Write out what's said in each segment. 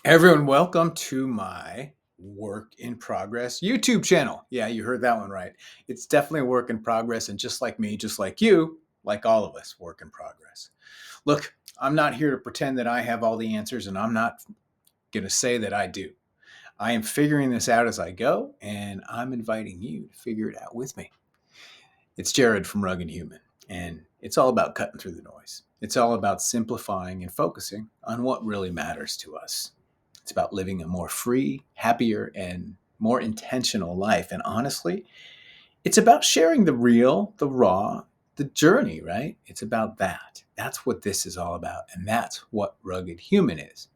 Everyone, welcome to my work in progress YouTube channel. Yeah, you heard that one right. It's definitely a work in progress, and just like me, just like you, like all of us, work in progress. Look, I'm not here to pretend that I have all the answers, and I'm not going to say that I do. I am figuring this out as I go, and I'm inviting you to figure it out with me. It's Jared from Rugged Human, and it's all about cutting through the noise. It's all about simplifying and focusing on what really matters to us. It's about living a more free, happier, and more intentional life. And honestly, it's about sharing the real, the raw, the journey, right? It's about that. That's what this is all about. And that's what Rugged Human is.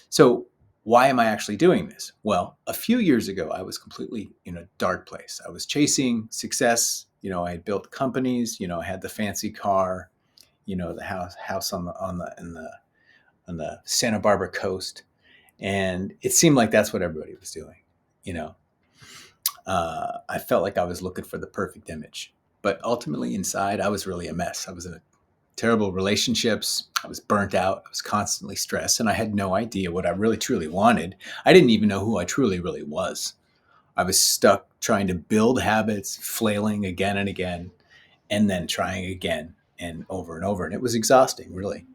So, why am I actually doing this? Well, a few years ago, I was completely in a dark place. I was chasing success. I had built companies. I had the fancy car. The house on the Santa Barbara coast, and it seemed like that's what everybody was doing. You know, I felt like I was looking for the perfect image, but ultimately inside, I was really a mess. I was in terrible relationships. I was burnt out. I was constantly stressed, and I had no idea what I really truly wanted. I didn't even know who I truly really was. I was stuck trying to build habits, flailing again and again, and then trying again and over. And it was exhausting, really.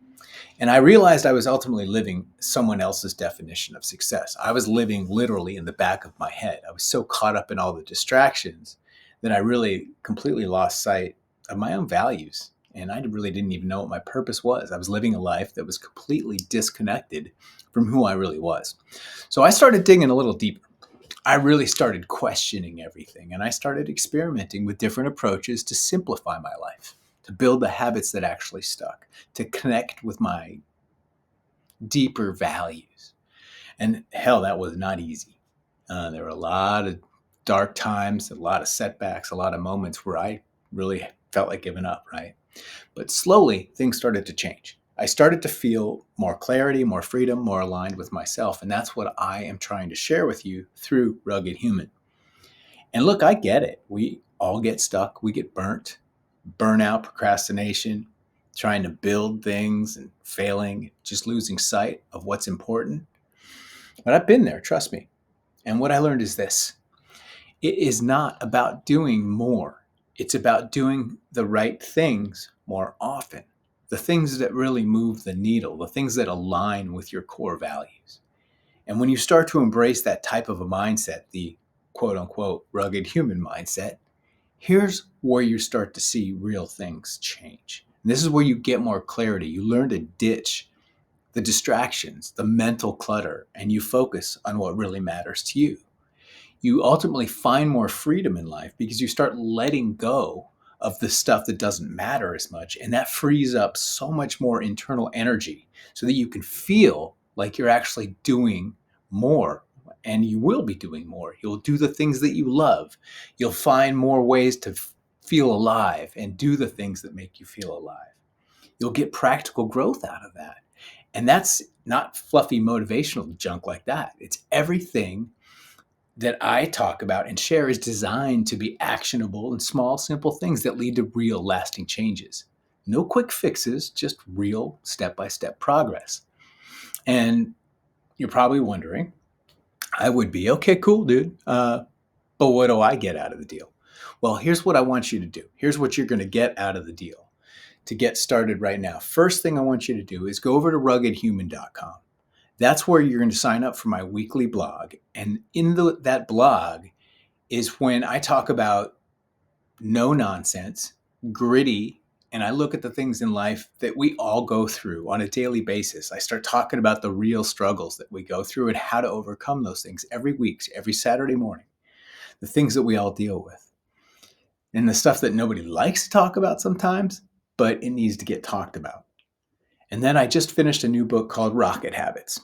And I realized I was ultimately living someone else's definition of success. I was living literally in the back of my head. I was so caught up in all the distractions that I really completely lost sight of my own values. And I really didn't even know what my purpose was. I was living a life that was completely disconnected from who I really was. So I started digging a little deeper. I really started questioning everything, and I started experimenting with different approaches to simplify my life, to build the habits that actually stuck, to connect with my deeper values. And hell, that was not easy. There were a lot of dark times, a lot of setbacks, a lot of moments where I really felt like giving up, right? But slowly, things started to change. I started to feel more clarity, more freedom, more aligned with myself. And that's what I am trying to share with you through Rugged Human. And look, I get it. We all get stuck. We get burnout, procrastination, trying to build things and failing, just losing sight of what's important. But I've been there, trust me. And what I learned is this: it is not about doing more, it's about doing the right things more often. The things that really move the needle, the things that align with your core values. And when you start to embrace that type of a mindset, the quote unquote rugged human mindset, here's where you start to see real things change. And this is where you get more clarity. You learn to ditch the distractions, the mental clutter, and you focus on what really matters to you. You ultimately find more freedom in life because you start letting go of the stuff that doesn't matter as much. And that frees up so much more internal energy so that you can feel like you're actually doing more. And you will be doing more. You'll do the things that you love. You'll find more ways to feel alive and do the things that make you feel alive. You'll get practical growth out of that. And that's not fluffy motivational junk like that. It's everything that I talk about and share is designed to be actionable and small, simple things that lead to real, lasting changes. No quick fixes, just real step by step progress. And you're probably wondering, I would be, okay, cool, dude. But what do I get out of the deal? Well, here's what I want you to do. Here's what you're going to get out of the deal to get started right now. First thing I want you to do is go over to ruggedhuman.com. That's where you're going to sign up for my weekly blog. And in that blog is when I talk about no nonsense, gritty, and I look at the things in life that we all go through on a daily basis. I start talking about the real struggles that we go through and how to overcome those things every week, every Saturday morning, the things that we all deal with. And the stuff that nobody likes to talk about sometimes, but it needs to get talked about. And then I just finished a new book called Rocket Habits.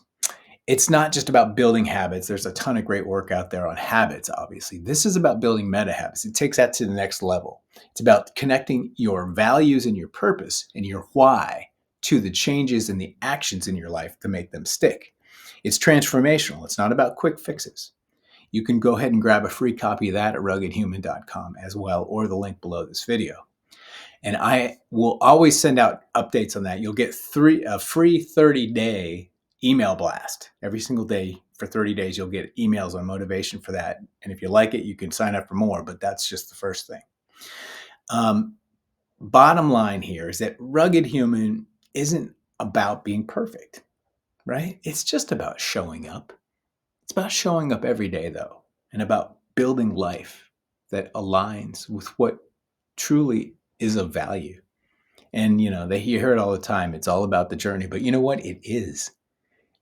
It's not just about building habits. There's a ton of great work out there on habits, obviously. This is about building meta habits. It takes that to the next level. It's about connecting your values and your purpose and your why to the changes and the actions in your life to make them stick. It's transformational. It's not about quick fixes. You can go ahead and grab a free copy of that at ruggedhuman.com as well, or the link below this video. And I will always send out updates on that. You'll get a free 30-day email blast. Every single day for 30 days, you'll get emails on motivation for that. And if you like it, you can sign up for more, but that's just the first thing. Um, Bottom line here is that Rugged Human isn't about being perfect, right? It's just about showing up. It's about showing up every day, though, and about building life that aligns with what truly is of value. And, you hear it all the time. It's all about the journey. But you know what? It is.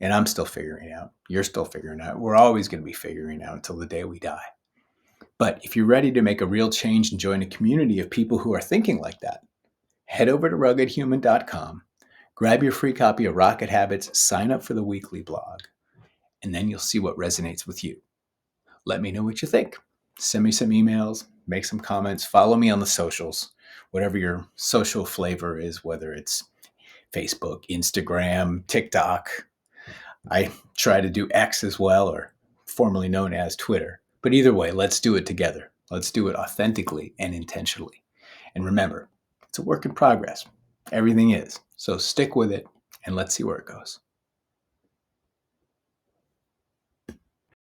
And I'm still figuring it out. You're still figuring it out. We're always going to be figuring it out until the day we die. But if you're ready to make a real change and join a community of people who are thinking like that, head over to ruggedhuman.com, grab your free copy of Rocket Habits, sign up for the weekly blog, and then you'll see what resonates with you. Let me know what you think. Send me some emails, make some comments, follow me on the socials, whatever your social flavor is, whether it's Facebook, Instagram, TikTok. I try to do X as well, or formerly known as Twitter. But either way, let's do it together. Let's do it authentically and intentionally. And remember, it's a work in progress. Everything is. So stick with it and let's see where it goes.